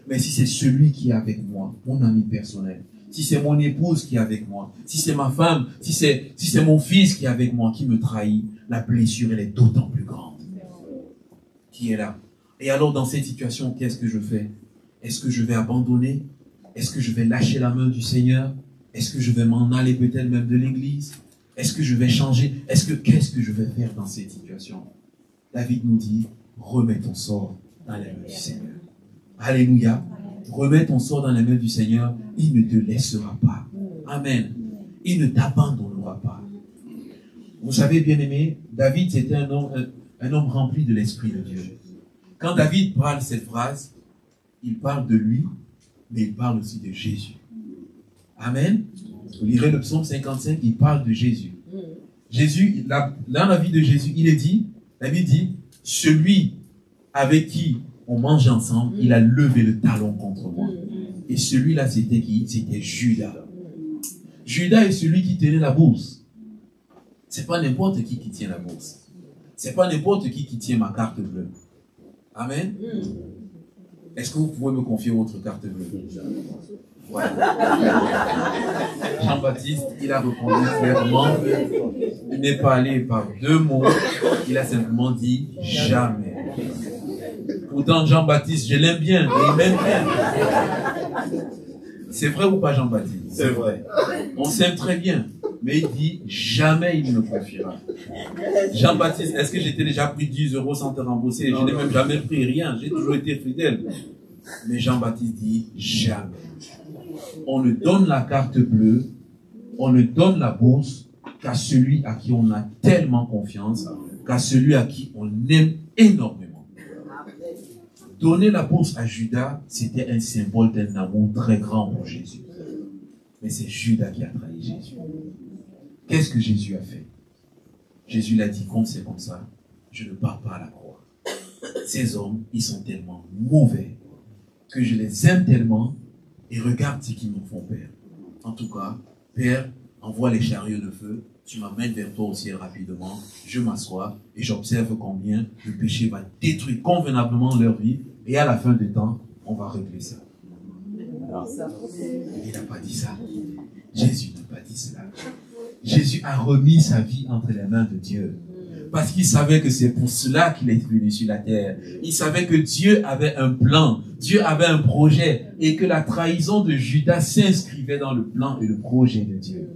Mais si c'est celui qui est avec moi, mon ami personnel, si c'est mon épouse qui est avec moi, si c'est ma femme, si c'est mon fils qui est avec moi, qui me trahit, la blessure, elle est d'autant plus grande. Qui est là. Et alors, dans cette situation, qu'est-ce que je fais? Est-ce que je vais abandonner? Est-ce que je vais lâcher la main du Seigneur? Est-ce que je vais m'en aller peut-être même de l'église? Est-ce que je vais changer? Qu'est-ce que je vais faire dans cette situation? David nous dit, remets ton sort dans les mains du Seigneur. Alléluia. Remets ton sort dans les mains du Seigneur. Il ne te laissera pas. Amen. Il ne t'abandonnera pas. Vous savez, bien-aimé, David, c'était un homme rempli de l'Esprit de Dieu. Quand David parle cette phrase, il parle de lui, mais il parle aussi de Jésus. Amen. Vous lirez le psaume 55, il parle de Jésus. Jésus, dans la vie de Jésus, il est dit, David dit, celui avec qui on mange ensemble, il a levé le talon contre moi. Et celui-là, c'était qui? C'était Judas. Judas est celui qui tenait la bourse. C'est pas n'importe qui tient la bourse. C'est pas n'importe qui tient ma carte bleue. Amen. Est-ce que vous pouvez me confier votre carte bleue? Voilà. Jean-Baptiste, il a répondu clairement. Il n'est pas allé par deux mots. Il a simplement dit jamais. Pourtant, Jean-Baptiste, je l'aime bien. Et il m'aime bien. C'est vrai ou pas, Jean-Baptiste? C'est vrai. On s'aime très bien. Mais il dit jamais il ne confiera. Jean-Baptiste, est-ce que j'étais déjà pris 10 € sans te rembourser? Je n'ai même jamais pris rien. J'ai toujours été fidèle. Mais Jean-Baptiste dit jamais. On ne donne la carte bleue, on ne donne la bourse qu'à celui à qui on a tellement confiance, qu'à celui à qui on aime énormément. Donner la bourse à Judas, c'était un symbole d'un amour très grand pour Jésus. Mais c'est Judas qui a trahi Jésus. Qu'est-ce que Jésus a fait? Jésus l'a dit, comme c'est comme ça, je ne pars pas à la croix. Ces hommes, ils sont tellement mauvais que je les aime tellement et regarde ce qu'ils me font, Père. En tout cas, Père, envoie les chariots de feu, tu m'amènes vers toi au ciel rapidement, je m'assois et j'observe combien le péché va détruire convenablement leur vie et à la fin du temps, on va régler ça. Il n'a pas dit ça. Jésus n'a pas dit cela. Jésus a remis sa vie entre les mains de Dieu. Parce qu'il savait que c'est pour cela qu'il est venu sur la terre. Il savait que Dieu avait un plan, Dieu avait un projet, et que la trahison de Judas s'inscrivait dans le plan et le projet de Dieu.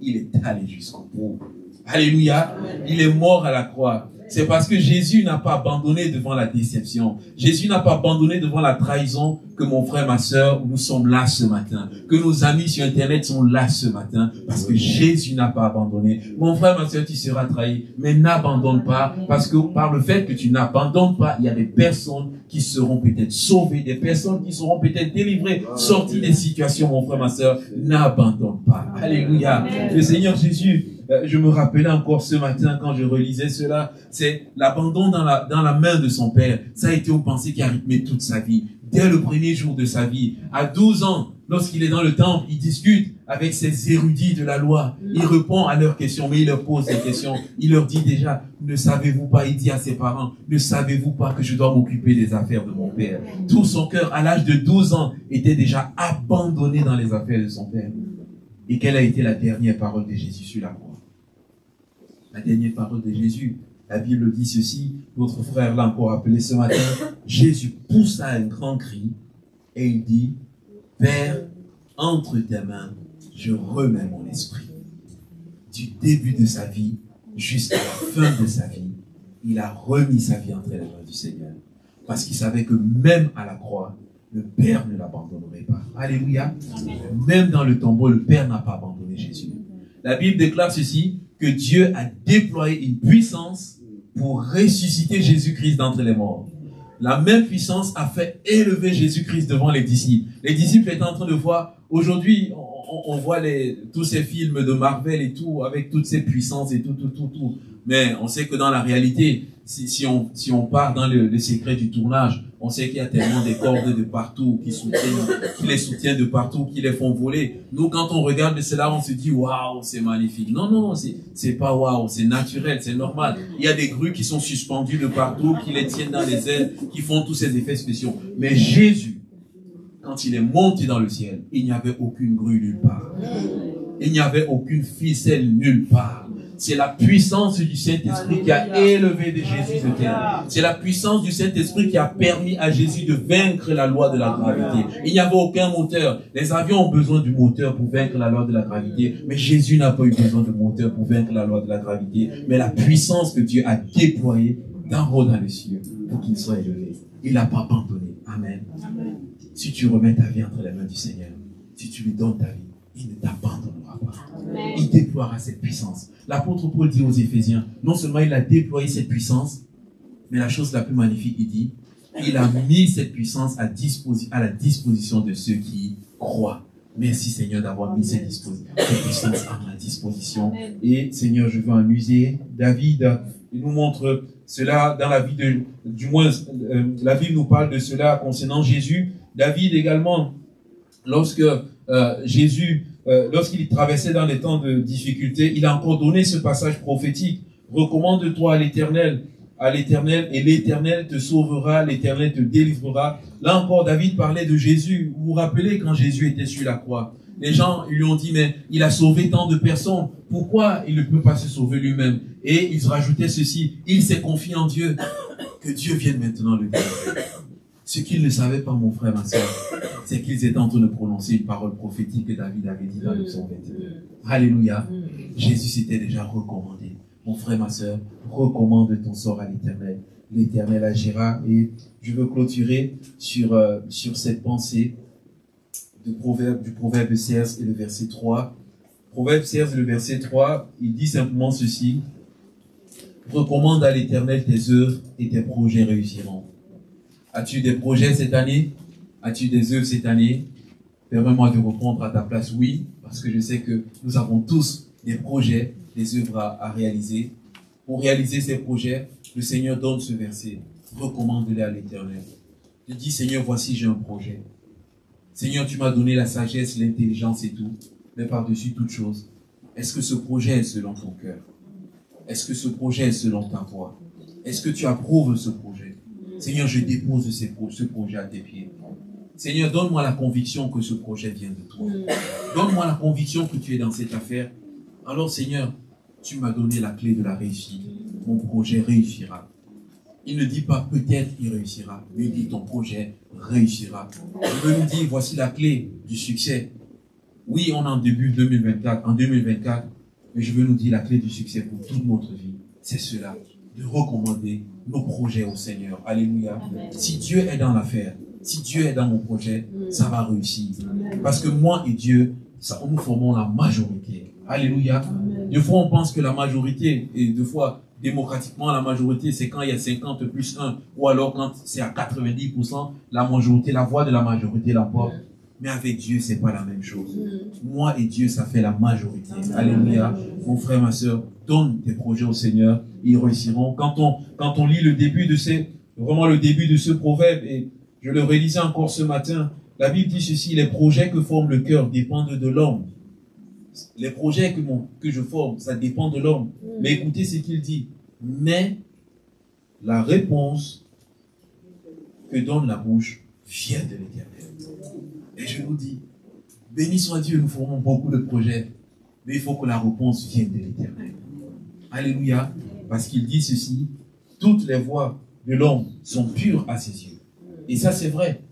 Il est allé jusqu'au bout. Alléluia. Il est mort à la croix. C'est parce que Jésus n'a pas abandonné devant la déception. Jésus n'a pas abandonné devant la trahison que mon frère, ma soeur, nous sommes là ce matin. Que nos amis sur Internet sont là ce matin. Parce que Jésus n'a pas abandonné. Mon frère, ma soeur, tu seras trahi. Mais n'abandonne pas. Parce que par le fait que tu n'abandonnes pas, il y a des personnes qui seront peut-être sauvées. Des personnes qui seront peut-être délivrées. Sorties des situations, mon frère, ma soeur. N'abandonne pas. Alléluia. Le Seigneur Jésus, je me rappelais encore ce matin quand je relisais cela, c'est l'abandon dans la main de son père. Ça a été une pensée qui a rythmé toute sa vie. Dès le premier jour de sa vie, à 12 ans, lorsqu'il est dans le temple, il discute avec ces érudits de la loi. Il répond à leurs questions, mais il leur pose des questions. Il leur dit déjà, ne savez-vous pas, il dit à ses parents, ne savez-vous pas que je dois m'occuper des affaires de mon père? Tout son cœur, à l'âge de 12 ans, était déjà abandonné dans les affaires de son père. Et quelle a été la dernière parole de Jésus sur la croix? La dernière parole de Jésus, la Bible dit ceci, notre frère l'a encore appelé ce matin, Jésus poussa un grand cri et il dit, Père, entre tes mains, je remets mon esprit. Du début de sa vie jusqu'à la fin de sa vie, il a remis sa vie entre les mains du Seigneur. Parce qu'il savait que même à la croix, le Père ne l'abandonnerait pas. Alléluia. Même dans le tombeau, le Père n'a pas abandonné Jésus. La Bible déclare ceci, que Dieu a déployé une puissance pour ressusciter Jésus-Christ d'entre les morts. La même puissance a fait élever Jésus-Christ devant les disciples. Les disciples étaient en train de voir, aujourd'hui, on voit tous ces films de Marvel et tout, avec toutes ces puissances et tout. Mais on sait que dans la réalité, si on part dans le secret du tournage, on sait qu'il y a tellement des cordes de partout qui les soutiennent de partout, qui les font voler. Nous, quand on regarde cela, on se dit, waouh, c'est magnifique. Non, c'est pas waouh, c'est naturel, c'est normal. Il y a des grues qui sont suspendues de partout, qui les tiennent dans les ailes, qui font tous ces effets spéciaux. Mais Jésus, quand il est monté dans le ciel, il n'y avait aucune grue nulle part. Il n'y avait aucune ficelle nulle part. C'est la puissance du Saint-Esprit qui a élevé de Jésus de terre. C'est la puissance du Saint-Esprit qui a permis à Jésus de vaincre la loi de la gravité. Il n'y avait aucun moteur. Les avions ont besoin du moteur pour vaincre la loi de la gravité. Mais Jésus n'a pas eu besoin de moteur pour vaincre la loi de la gravité. Mais la puissance que Dieu a déployée d'en haut dans les cieux pour qu'il soit élevé. Il n'a pas abandonné. Amen. Si tu remets ta vie entre les mains du Seigneur, si tu lui donnes ta vie, il ne t'abandonnera pas. Il déploiera cette puissance. L'apôtre Paul dit aux Éphésiens, non seulement il a déployé cette puissance, mais la chose la plus magnifique, il dit, il a mis cette puissance à la disposition de ceux qui croient. Merci Seigneur d'avoir mis cette puissance à ma disposition. Et Seigneur, je veux en user. David, il nous montre cela dans la vie du moins, la Bible nous parle de cela concernant Jésus. David également, lorsque Jésus, lorsqu'il traversait dans les temps de difficulté, il a encore donné ce passage prophétique. Recommande-toi à l'Éternel, et l'Éternel te sauvera, l'Éternel te délivrera. Là encore, David parlait de Jésus. Vous vous rappelez quand Jésus était sur la croix? Les gens lui ont dit, mais il a sauvé tant de personnes. Pourquoi il ne peut pas se sauver lui-même? Et ils rajoutaient ceci, il s'est confié en Dieu. Que Dieu vienne maintenant le délivrer. Ce qu'ils ne savaient pas, mon frère, ma soeur, c'est qu'ils étaient en train de prononcer une parole prophétique que David avait dit dans le psaume 22. Alléluia. Jésus s'était déjà recommandé. Mon frère, ma soeur, recommande ton sort à l'Éternel. L'Éternel agira. Et je veux clôturer sur cette pensée du proverbe 16 et le verset 3. Proverbe 16 et le verset 3, il dit simplement ceci. Recommande à l'Éternel tes œuvres et tes projets réussiront. As-tu des projets cette année? As-tu des œuvres cette année? Permets-moi de répondre à ta place, oui, parce que je sais que nous avons tous des projets, des œuvres à réaliser. Pour réaliser ces projets, le Seigneur donne ce verset. Recommande-les à l'Éternel. Je dis, Seigneur, voici, j'ai un projet. Seigneur, tu m'as donné la sagesse, l'intelligence et tout, mais par-dessus toute chose, est-ce que ce projet est selon ton cœur? Est-ce que ce projet est selon ta voix? Est-ce que tu approuves ce projet? Seigneur, je dépose ce projet à tes pieds. Seigneur, donne-moi la conviction que ce projet vient de toi. Donne-moi la conviction que tu es dans cette affaire. Alors, Seigneur, tu m'as donné la clé de la réussite. Mon projet réussira. Il ne dit pas peut-être il réussira, mais il dit ton projet réussira. Il veut nous dire, voici la clé du succès. Oui, on est en début 2024, mais je veux nous dire la clé du succès pour toute notre vie. C'est cela, de recommander nos projets au Seigneur. Alléluia. Amen. Si Dieu est dans l'affaire, si Dieu est dans mon projet, ça va réussir. Parce que moi et Dieu, nous formons la majorité. Alléluia. Amen. Des fois, on pense que la majorité, et des fois, démocratiquement, la majorité, c'est quand il y a 50 plus 1, ou alors quand c'est à 90%, la majorité, la voix de la majorité l'emporte. Mais avec Dieu, c'est pas la même chose. Moi et Dieu, ça fait la majorité. Alléluia. Mon frère, ma soeur, donne tes projets au Seigneur, ils réussiront. Quand on lit le début de ce proverbe, et je le réalisais encore ce matin, la Bible dit ceci, les projets que forme le cœur dépendent de l'homme. Les projets que je forme, ça dépend de l'homme. Mais écoutez ce qu'il dit. Mais la réponse que donne la bouche vient de l'Éternel. Et je vous dis, béni soit Dieu, nous formons beaucoup de projets, mais il faut que la réponse vienne de l'Éternel. Alléluia. Parce qu'il dit ceci, toutes les voies de l'homme sont pures à ses yeux. Et ça, c'est vrai.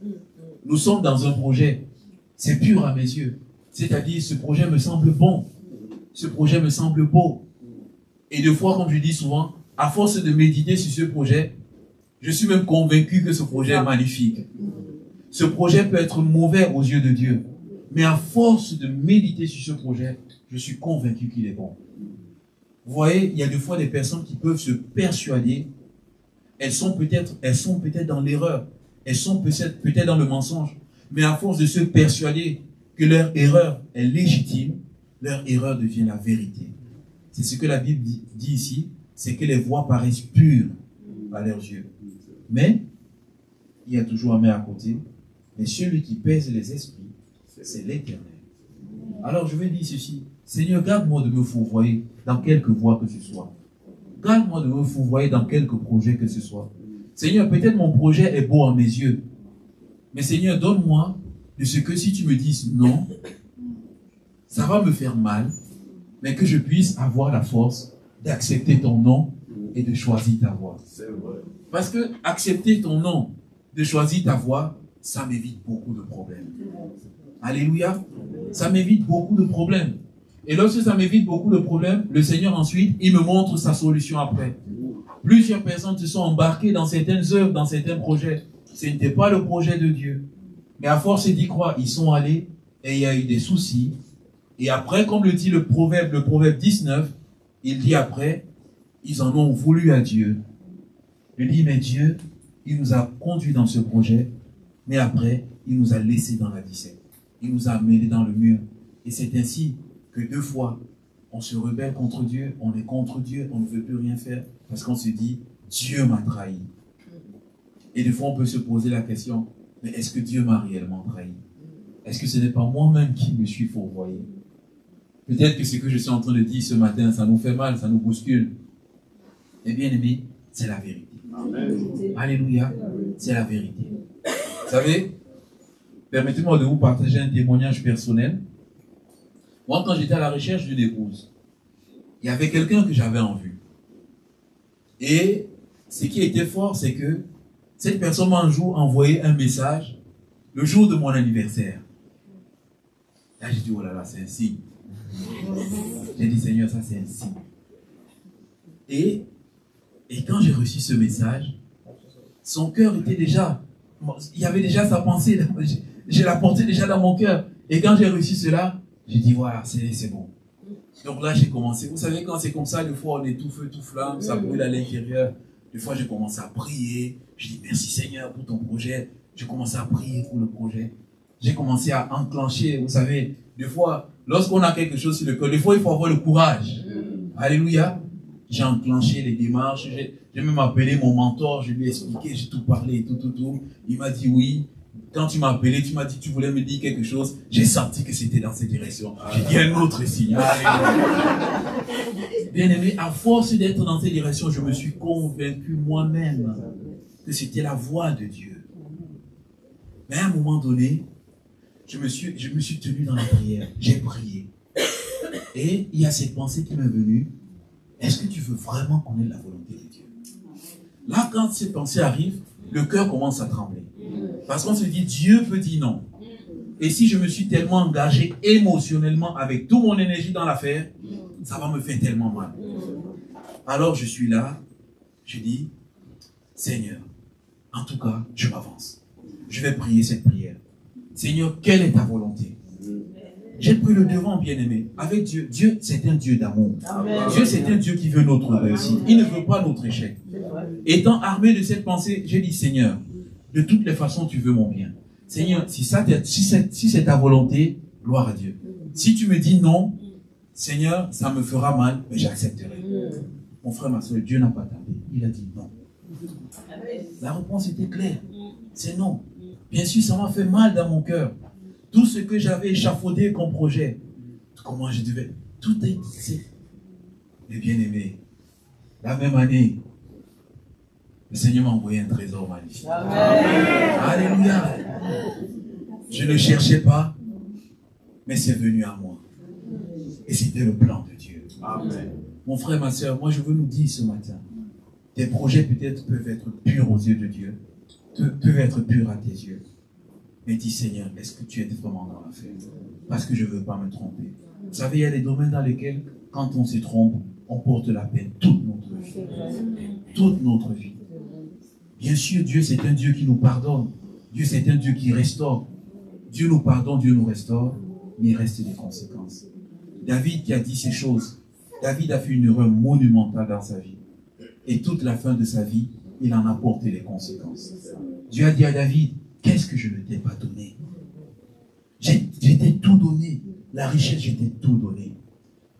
Nous sommes dans un projet, c'est pur à mes yeux. C'est-à-dire, ce projet me semble bon. Ce projet me semble beau. Et des fois, comme je dis souvent, à force de méditer sur ce projet, je suis même convaincu que ce projet est magnifique. Ce projet peut être mauvais aux yeux de Dieu. Mais à force de méditer sur ce projet, je suis convaincu qu'il est bon. Vous voyez, il y a des fois des personnes qui peuvent se persuader, elles sont peut-être dans l'erreur, elles sont peut-être dans le mensonge, mais à force de se persuader que leur erreur est légitime, leur erreur devient la vérité. C'est ce que la Bible dit ici, c'est que les voies paraissent pures à leurs yeux. Mais, il y a toujours un mais à côté, mais celui qui pèse les esprits, c'est l'Éternel. Alors je vais dire ceci, Seigneur, garde-moi de me fourvoyer dans quelque voie que ce soit. Garde-moi de me fourvoyer dans quelque projet que ce soit. Seigneur, peut-être mon projet est beau à mes yeux, mais Seigneur, donne-moi de ce que si tu me dis non, ça va me faire mal, mais que je puisse avoir la force d'accepter ton nom et de choisir ta voie. C'est vrai. Parce que accepter ton nom, de choisir ta voie, ça m'évite beaucoup de problèmes. Alléluia. Ça m'évite beaucoup de problèmes. Et lorsque ça m'évite beaucoup de problèmes, le Seigneur ensuite, il me montre sa solution après. Plusieurs personnes se sont embarquées dans certaines œuvres, dans certains projets. Ce n'était pas le projet de Dieu. Mais à force d'y croire, ils sont allés et il y a eu des soucis. Et après, comme le dit le proverbe 19, il dit après, ils en ont voulu à Dieu. Il dit, mais Dieu, il nous a conduits dans ce projet, mais après, il nous a laissés dans la dissette. Il nous a mêlés dans le mur. Et c'est ainsi que 2 fois, on se rebelle contre Dieu, on est contre Dieu, on ne veut plus rien faire, parce qu'on se dit, Dieu m'a trahi. Et des fois, on peut se poser la question, mais est-ce que Dieu m'a réellement trahi? Est-ce que ce n'est pas moi-même qui me suis fourvoyé? Peut-être que ce que je suis en train de dire ce matin, ça nous fait mal, ça nous bouscule. Et bien aimé, c'est la vérité. Amen. Alléluia, c'est la vérité. Vous savez, permettez-moi de vous partager un témoignage personnel. Moi, quand j'étais à la recherche d'une épouse, il y avait quelqu'un que j'avais en vue. Et ce qui était fort, c'est que cette personne m'a un jour envoyé un message le jour de mon anniversaire. Là, j'ai dit, oh là là, c'est un signe. J'ai dit, Seigneur, ça c'est un signe. Et quand j'ai reçu ce message, son cœur était déjà, il y avait déjà sa pensée, je la portais déjà dans mon cœur. Et quand j'ai reçu cela, j'ai dit, voilà, c'est bon. Donc là, j'ai commencé. Vous savez, quand c'est comme ça, des fois, on est tout feu, tout flamme, ça brûle à l'intérieur. Des fois, j'ai commencé à prier. Je dis, merci Seigneur pour ton projet. J'ai commencé à prier pour le projet. J'ai commencé à enclencher. Vous savez, des fois, lorsqu'on a quelque chose sur le cœur, des fois, il faut avoir le courage. Alléluia. J'ai enclenché les démarches. J'ai même appelé mon mentor. Je lui ai expliqué, j'ai tout parlé, tout. Il m'a dit oui. Quand tu m'as appelé, tu m'as dit que tu voulais me dire quelque chose. J'ai senti que c'était dans cette direction. J'ai dit un autre signe. Bien aimé, à force d'être dans cette direction, je me suis convaincu moi-même que c'était la voix de Dieu. Mais à un moment donné, je me suis tenu dans la prière. J'ai prié. Et il y a cette pensée qui m'est venue. Est-ce que tu veux vraiment connaître la volonté de Dieu? Là, quand cette pensée arrive, le cœur commence à trembler. Parce qu'on se dit, Dieu peut dire non. Et si je me suis tellement engagé émotionnellement avec toute mon énergie dans l'affaire, ça va me faire tellement mal. Alors je suis là, je dis, Seigneur, en tout cas, je m'avance. Je vais prier cette prière. Seigneur, quelle est ta volonté? J'ai pris le devant, bien-aimé. Avec Dieu, Dieu c'est un Dieu d'amour. Dieu c'est un Dieu qui veut notre réussite. Il ne veut pas notre échec. Étant armé de cette pensée, j'ai dit, Seigneur, de toutes les façons, tu veux mon bien. Seigneur, si c'est ta volonté, gloire à Dieu. Si tu me dis non, Seigneur, ça me fera mal, mais j'accepterai. Mon frère, ma soeur, Dieu n'a pas tardé. Il a dit non. La réponse était claire. C'est non. Bien sûr, ça m'a fait mal dans mon cœur. Tout ce que j'avais échafaudé comme projet, comment je devais, tout est ici. Mais bien aimé, la même année, le Seigneur m'a envoyé un trésor magnifique. Amen. Alléluia. Je ne cherchais pas, mais c'est venu à moi. Et c'était le plan de Dieu. Amen. Mon frère, ma soeur, moi je veux nous dire ce matin, tes projets peut-être peuvent être purs aux yeux de Dieu, peuvent être purs à tes yeux. Mais dis, Seigneur, est-ce que tu es vraiment dans l'affaire? Parce que je ne veux pas me tromper. Vous savez, il y a des domaines dans lesquels, quand on se trompe, on porte la peine toute notre vie. Toute notre vie. Bien sûr, Dieu, c'est un Dieu qui nous pardonne. Dieu, c'est un Dieu qui restaure. Dieu nous pardonne, Dieu nous restaure, mais il reste des conséquences. David qui a dit ces choses, David a fait une erreur monumentale dans sa vie. Et toute la fin de sa vie, il en a porté les conséquences. Dieu a dit à David, qu'est-ce que je ne t'ai pas donné? J'étais tout donné. La richesse, j'étais tout donné.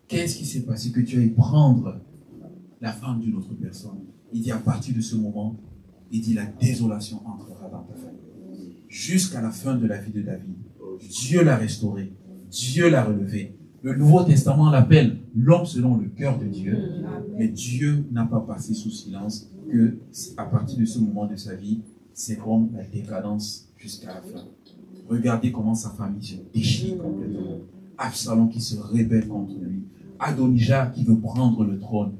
Qu'est-ce qui s'est passé que tu ailles prendre la femme d'une autre personne? Il dit à partir de ce moment, il dit la désolation entrera dans ta famille. Jusqu'à la fin de la vie de David, Dieu l'a restauré. Dieu l'a relevé. Le Nouveau Testament l'appelle l'homme selon le cœur de Dieu. Mais Dieu n'a pas passé sous silence que à partir de ce moment de sa vie, c'est comme la décadence jusqu'à la fin. Regardez comment sa famille se déchire complètement. Absalom qui se rebelle contre lui. Adonijah qui veut prendre le trône.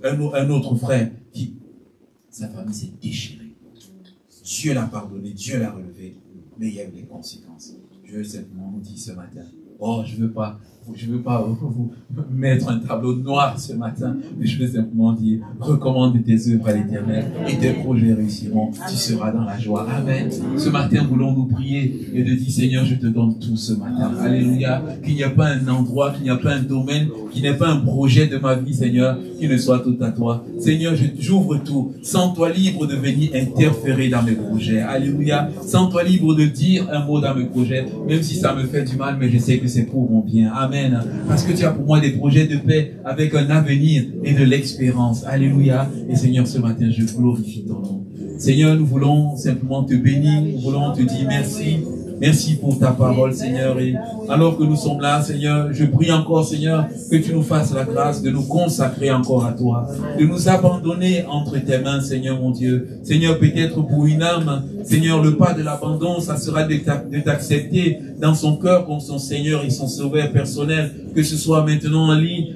un autre frère qui, sa famille s'est déchirée. Dieu l'a pardonné, Dieu l'a relevé, mais il y a eu des conséquences. Je veux simplement vous dire ce matin, oh, je veux pas vous mettre un tableau noir ce matin, mais je veux simplement dire, recommande tes œuvres à l'Éternel et tes projets réussiront, tu seras dans la joie. Amen. Ce matin, voulons-nous prier et de dire, Seigneur, je te donne tout ce matin. Alléluia. Qu'il n'y a pas un endroit, qu'il n'y a pas un domaine, qu'il n'y ait pas un projet de ma vie, Seigneur, qui ne soit tout à toi. Seigneur, j'ouvre tout. Sens-toi libre de venir interférer dans mes projets. Alléluia. Sens-toi libre de dire un mot dans mes projets, même si ça me fait du mal, mais je sais que c'est pour mon bien. Amen. Parce que tu as pour moi des projets de paix avec un avenir et de l'expérience. Alléluia. Et Seigneur, ce matin, je glorifie ton nom. Seigneur, nous voulons simplement te bénir. Nous voulons te dire merci. Merci pour ta parole, Seigneur. Et alors que nous sommes là, Seigneur, je prie encore, Seigneur, que tu nous fasses la grâce de nous consacrer encore à toi, de nous abandonner entre tes mains, Seigneur mon Dieu. Seigneur, peut-être pour une âme, Seigneur, le pas de l'abandon, ça sera de t'accepter dans son cœur comme son Seigneur et son sauveur personnel, que ce soit maintenant en ligne,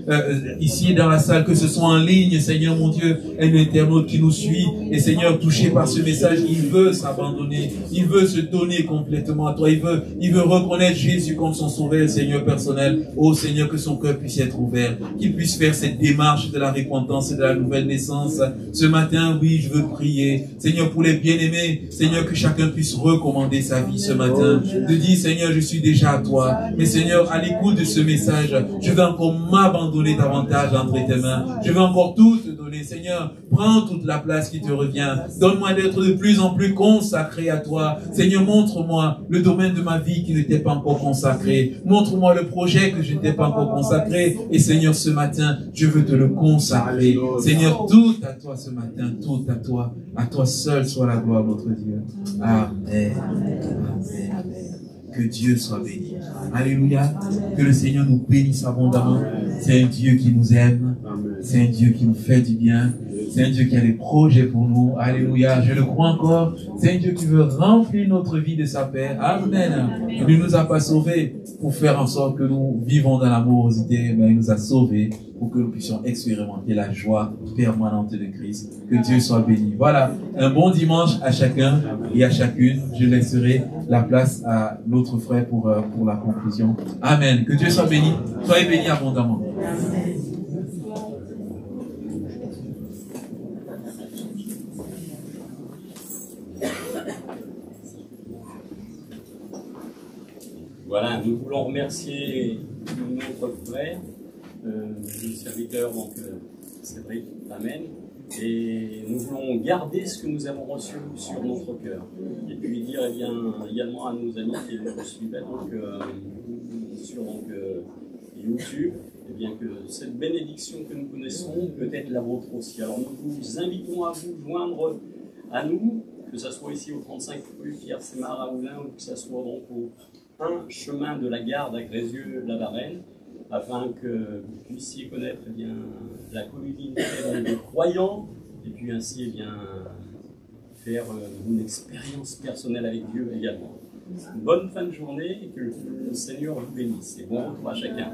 ici dans la salle, que ce soit en ligne, Seigneur mon Dieu, un internaute qui nous suit, et Seigneur, touché par ce message, il veut s'abandonner, il veut se donner complètement à toi, il veut reconnaître Jésus comme son sauveur, Seigneur personnel. Oh Seigneur, que son cœur puisse être ouvert, qu'il puisse faire cette démarche de la repentance et de la nouvelle naissance. Ce matin, oui, je veux prier, Seigneur, pour les bien-aimés, Seigneur, que chacun puisse recommander sa vie ce matin, de dire, Seigneur, je suis déjà à toi, mais Seigneur, à l'écoute de ce message, je veux encore m'abandonner davantage entre tes mains, je veux encore tout te donner, Seigneur, prends toute la place qui te revient, donne-moi d'être de plus en plus consacré à toi, Seigneur, montre-moi le domaine de ma vie qui n'était pas encore consacré, montre-moi le projet que je n'étais pas encore consacré, et Seigneur, ce matin, je veux te le consacrer, Seigneur, tout à toi ce matin, tout à toi seul soit la gloire, notre Dieu. Amen. Amen. Que Dieu soit béni. Alléluia. Que le Seigneur nous bénisse abondamment. C'est un Dieu qui nous aime. C'est un Dieu qui nous fait du bien. C'est un Dieu qui a des projets pour nous. Alléluia. Je le crois encore. C'est un Dieu qui veut remplir notre vie de sa paix. Amen. Il ne nous a pas sauvés pour faire en sorte que nous vivons dans l'amorosité, mais il nous a sauvés pour que nous puissions expérimenter la joie permanente de Christ. Que Dieu soit béni. Voilà. Un bon dimanche à chacun et à chacune. Je laisserai la place à l'autre frère pour la conclusion. Amen. Que Dieu soit béni. Soyez bénis abondamment. Voilà, nous voulons remercier notre frère, le serviteur, donc Cédric, Amen. Et nous voulons garder ce que nous avons reçu sur notre cœur. Et puis dire également à nos amis qui nous suivaient sur YouTube, eh bien que cette bénédiction que nous connaissons peut être la vôtre aussi. Alors nous vous invitons à vous joindre à nous, que ce soit ici au 35 rue Pierre-Sémar à Moulins ou que ce soit donc au 1 chemin de la Garde à Grézieux-la-Varenne, afin que vous puissiez connaître la communauté des croyants et puis ainsi faire une expérience personnelle avec Dieu également. Bonne fin de journée et que le Seigneur vous bénisse et bon retour à chacun.